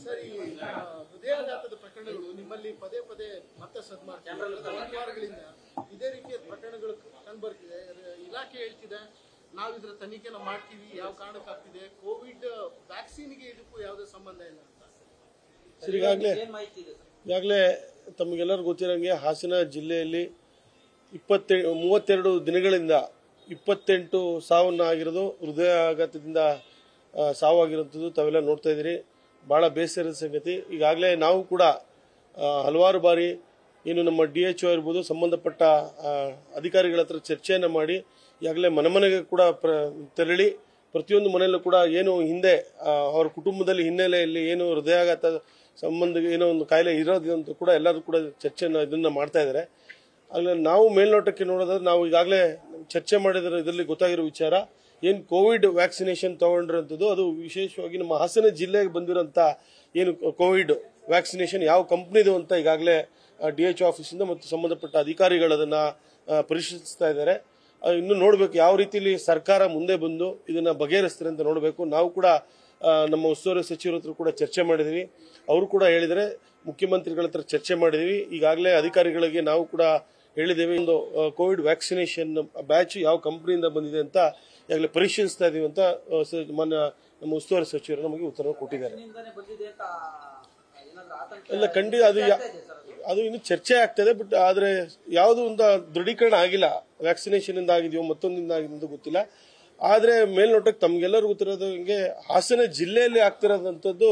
Sir, ಈ ಹೃದಯಾಘಾತದ ಪ್ರಕರಣಗಳು ನಿಮ್ಮಲ್ಲಿ ಪದೇ ಪದೇ ಮತ್ತೆ ವಾರಗಳಿಂದ ಇದೇ ರೀತಿಯ ಪ್ರಕರಣಗಳು ಕಂಡುಬರ್ತಿದೆ. ಇಲಾಖೆ ಹೇಳ್ತಿದೆ ನಾವು ಇದರ ತನಿಖೆನ ಮಾಡ್ತೀವಿ, ಯಾವ ಕಾರಣಕ್ಕಾಗ್ತಿದೆ, ಕೋವಿಡ್ ವ್ಯಾಕ್ಸಿನ್ಗೆ ಇದಕ್ಕೂ ಯಾವುದೇ ಸಂಬಂಧ ಇಲ್ಲ ಅಂತ. ಸರ್, ಈಗಾಗಲೇ ತಮಗೆಲ್ಲರಿಗೂ ಗೊತ್ತಿರೋಂಗೆ ಹಾಸನ ಜಿಲ್ಲೆಯಲ್ಲಿ 32 ದಿನಗಳಿಂದ 28 ಸಾವನ್ನ ಆಗಿರೋದು, ಹೃದಯಾಘಾತದಿಂದ ಸಾವಾಗಿರುವಂಥದ್ದು ತಾವೆಲ್ಲ ನೋಡ್ತಾ ಇದ್ದೀರಿ. ಭಾಳ ಬೇಸರದ ಸಂಗತಿ. ಈಗಾಗಲೇ ನಾವು ಕೂಡ ಹಲವಾರು ಬಾರಿ ಏನು ನಮ್ಮ DHO ಇರ್ಬೋದು, ಸಂಬಂಧಪಟ್ಟ ಅಧಿಕಾರಿಗಳ ಹತ್ರ ಚರ್ಚೆಯನ್ನು ಮಾಡಿ ಈಗಾಗಲೇ ಮನೆಗೆ ಕೂಡ ತೆರಳಿ ಪ್ರತಿಯೊಂದು ಮನೆಯಲ್ಲೂ ಕೂಡ ಏನು ಹಿಂದೆ ಅವರ ಕುಟುಂಬದಲ್ಲಿ ಹಿನ್ನೆಲೆಯಲ್ಲಿ ಏನು ಹೃದಯಾಘಾತ ಸಂಬಂಧ ಏನೋ ಒಂದು ಕಾಯಿಲೆ ಇರೋದು ಅಂತ ಕೂಡ ಎಲ್ಲರೂ ಕೂಡ ಚರ್ಚೆಯನ್ನು ಇದನ್ನು ಮಾಡ್ತಾ ಇದ್ದಾರೆ. ಆಗಲೇ ನಾವು ಮೇಲ್ನೋಟಕ್ಕೆ ನೋಡೋದಾದ್ರೆ ನಾವು ಈಗಾಗಲೇ ಚರ್ಚೆ ಮಾಡಿದ್ರೆ ಇದರಲ್ಲಿ ಗೊತ್ತಾಗಿರೋ ವಿಚಾರ ಏನು ಕೋವಿಡ್ ವ್ಯಾಕ್ಸಿನೇಷನ್ ತಗೊಂಡಿರೋಂಥದ್ದು, ಅದು ವಿಶೇಷವಾಗಿ ನಮ್ಮ ಹಾಸನ ಜಿಲ್ಲೆಗೆ ಬಂದಿರೋಂಥ ಏನು ಕೋವಿಡ್ ವ್ಯಾಕ್ಸಿನೇಷನ್ ಯಾವ ಕಂಪ್ನಿದು ಅಂತ ಈಗಾಗಲೇ DHO ಆಫೀಸಿಂದ ಮತ್ತು ಸಂಬಂಧಪಟ್ಟ ಅಧಿಕಾರಿಗಳು ಅದನ್ನು ಪರಿಶೀಲಿಸ್ತಾ ಇದ್ದಾರೆ. ಇನ್ನು ನೋಡಬೇಕು ಯಾವ ರೀತಿಯಲ್ಲಿ ಸರ್ಕಾರ ಮುಂದೆ ಬಂದು ಇದನ್ನು ಬಗೆಹರಿಸ್ತಾರೆ ಅಂತ ನೋಡಬೇಕು. ನಾವು ಕೂಡ ನಮ್ಮ ಉಸ್ತುವಾರಿ ಸಚಿವರ ಹತ್ರ ಕೂಡ ಚರ್ಚೆ ಮಾಡಿದ್ದೀವಿ. ಅವರು ಕೂಡ ಹೇಳಿದರೆ ಮುಖ್ಯಮಂತ್ರಿಗಳ ಹತ್ರ ಚರ್ಚೆ ಮಾಡಿದ್ದೀವಿ. ಈಗಾಗಲೇ ಅಧಿಕಾರಿಗಳಿಗೆ ನಾವು ಕೂಡ ಹೇಳಿದ್ದೇವೆ, ಒಂದು ಕೋವಿಡ್ ವ್ಯಾಕ್ಸಿನೇಷನ್ ಬ್ಯಾಚ್ ಯಾವ ಕಂಪ್ನಿಯಿಂದ ಬಂದಿದೆ ಅಂತ ಈಗಾಗಲೇ ಪರಿಶೀಲಿಸ್ತಾ ಇದೀವಿ ಅಂತ ನಮ್ಮ ಉಸ್ತುವಾರಿ ಸಚಿವರು ನಮಗೆ ಉತ್ತರ ಕೊಟ್ಟಿದ್ದಾರೆ. ಎಲ್ಲ ಖಂಡಿತ ಅದು ಇನ್ನು ಚರ್ಚೆ ಆಗ್ತದೆ. ಬಟ್ ಆದರೆ ಯಾವುದು ಒಂದು ದೃಢೀಕರಣ ಆಗಿಲ್ಲ, ವ್ಯಾಕ್ಸಿನೇಷನ್ ಇಂದ ಆಗಿದೆಯೋ ಮತ್ತೊಂದಿಂದ ಆಗಿದ್ದು ಗೊತ್ತಿಲ್ಲ. ಆದರೆ ಮೇಲ್ನೋಟಕ್ಕೆ ತಮ್ಗೆಲ್ಲರಿಗೂ ಗೊತ್ತಿರೋದು ಹಿಂಗೆ ಹಾಸನ ಜಿಲ್ಲೆಯಲ್ಲಿ ಆಗ್ತಿರೋದಂಥದ್ದು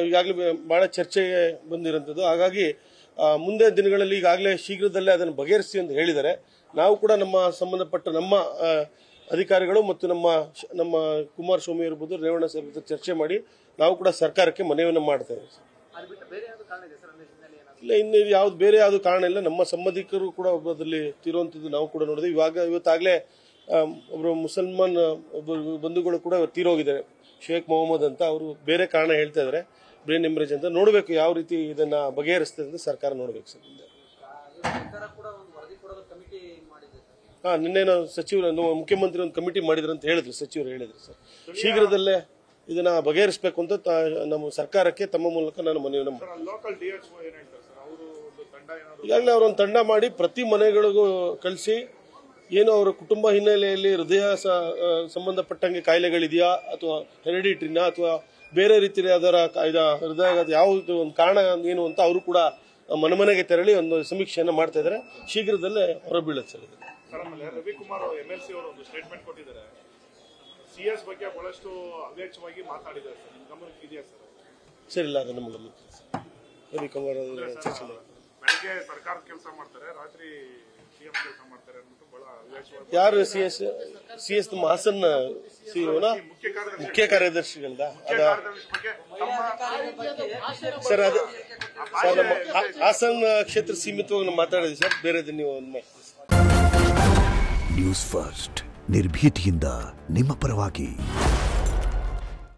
ಈಗಾಗಲೇ ಬಹಳ ಚರ್ಚೆಗೆ ಬಂದಿರೋಂಥದ್ದು. ಹಾಗಾಗಿ ಮುಂದೆ ದಿನಗಳಲ್ಲಿ ಈಗಾಗಲೇ ಶೀಘ್ರದಲ್ಲೇ ಅದನ್ನು ಬಗೆಹರಿಸಿ ಅಂತ ಹೇಳಿದ್ದಾರೆ. ನಾವು ಕೂಡ ನಮ್ಮ ಸಂಬಂಧಪಟ್ಟ ನಮ್ಮ ಅಧಿಕಾರಿಗಳು ಮತ್ತು ನಮ್ಮ ಕುಮಾರಸ್ವಾಮಿ ಇರ್ಬೋದು, ರೇವಣ್ಣ ಸಾಹೇಬ್ ಚರ್ಚೆ ಮಾಡಿ ನಾವು ಕೂಡ ಸರ್ಕಾರಕ್ಕೆ ಮನವಿಯನ್ನು ಮಾಡ್ತೇವೆ. ಇಲ್ಲ, ಇನ್ನು ಯಾವ್ದು ಬೇರೆ ಯಾವ್ದು ಕಾರಣ ಇಲ್ಲ. ನಮ್ಮ ಸಂಬಂಧಿಕರು ಕೂಡ ಒಬ್ಬರಲ್ಲಿ ತೀರುವಂಥದ್ದು ನಾವು ಕೂಡ ನೋಡಿದ್ವಿ. ಇವತ್ತಾಗಲೇ ಒಬ್ಬರು ಮುಸಲ್ಮಾನ್ ಬಂಧುಗಳು ಕೂಡ ತೀರೋಗಿದ್ದಾರೆ, ಶೇಖ್ ಮೊಹಮ್ಮದ್ ಅಂತ. ಅವರು ಬೇರೆ ಕಾರಣ ಹೇಳ್ತಾ ಇದ್ದಾರೆ, ಬ್ರೈನ್ ಹೆಮರೇಜ್ ಅಂತ. ನೋಡಬೇಕು ಯಾವ ರೀತಿ ಇದನ್ನ ಬಗೆಹರಿಸ್ತದೆ ಅಂತ ಸರ್ಕಾರ ನೋಡ್ಬೇಕು ಸರ್. ನಿನ್ನೆ ಸಚಿವರು ಮುಖ್ಯಮಂತ್ರಿ ಒಂದು ಕಮಿಟಿ ಮಾಡಿದ್ರು ಅಂತ ಹೇಳಿದ್ರು, ಸಚಿವರು ಹೇಳಿದ್ರು ಸರ್. ಶೀಘ್ರದಲ್ಲೇ ಇದನ್ನ ಬಗೆಹರಿಸಬೇಕು ಅಂತ ನಮ್ಮ ಸರ್ಕಾರಕ್ಕೆ ತಮ್ಮ ಮೂಲಕ ನಾನು ಮನವಿಯನ್ನು ಮಾಡ್ತೀನಿ. ಈಗಾಗಲೇ ಅವರೊಂದು ತಂಡ ಮಾಡಿ ಪ್ರತಿ ಮನೆಗಳಿಗೂ ಕಳಿಸಿ ಏನು ಅವರ ಕುಟುಂಬ ಹಿನ್ನೆಲೆಯಲ್ಲಿ ಹೃದಯ ಸಂಬಂಧಪಟ್ಟಂಗೆ ಕಾಯಿಲೆಗಳಿದೆಯಾ ಅಥವಾ ಹೆರಿಡಿಟ್ರಿನ ಅಥವಾ ಬೇರೆ ರೀತಿಯಲ್ಲಿ ಅದರ ಹೃದಯಾಘಾತ ಯಾವುದು ಒಂದು ಕಾರಣ ಏನು ಅಂತ ಅವರು ಕೂಡ ಮನೆಗೆ ತೆರಳಿ ಒಂದು ಸಮೀಕ್ಷೆಯನ್ನು ಮಾಡ್ತಾ ಇದ್ದಾರೆ. ಶೀಘ್ರದಲ್ಲೇ ಹೊರಬೀಳುತ್ತೆ ಸರ್. ರವಿಕುಮಾರ್ MLC ಅವರು ಒಂದು ಸ್ಟೇಟ್ಮೆಂಟ್ ಕೊಟ್ಟಿದ್ದಾರೆ, CS ಬಗ್ಗೆ ಬಹಳಷ್ಟು ಅವ್ಯಾಚ್ಯವಾಗಿ ಮಾತಾಡಿದ್ದಾರೆ ಸರ್, ಗಮನಕ್ಕೆ ಇದೆಯಾ ಸರ್? ಸರಿ, ಇಲ್ಲ, ಅದು ನಮಗೆ ಗಮನಕ್ಕೆ ರವಿಕುಮಾರ್ ಅವರು ಚರ್ಚೆ ಮಾಡಿ ಬೆಳಗ್ಗೆ ಸರ್ಕಾರದ ಕೆಲಸ ಮಾಡ್ತಾರೆ, ರಾತ್ರಿ CM ಕೆಲಸ ಮಾಡ್ತಾರೆ ಅಂದ್ಬಿಟ್ಟು ಬಹಳ ಅವ್ಯಾಚ್ಯವಾಗಿ. ಯಾರು CS ನಮ್ಮ ಹಾಸನ ಸಿಇಒನ ಮುಖ್ಯ ಕಾರ್ಯದರ್ಶಿಗಳದ ಸರ್? ಅದು ಸರ್ ನಮ್ಮ ಹಾಸನ ಕ್ಷೇತ್ರ ಸೀಮಿತವಾಗಿ ನಾವು ಮಾತಾಡಿದ್ವಿ ಸರ್, ಬೇರೆದು ನೀವು ನ್ಯೂಸ್ ಫಸ್ಟ್ ನಿರ್ಭೀತಿಯಿಂದ ನಿಮ್ಮ ಪರವಾಗಿ.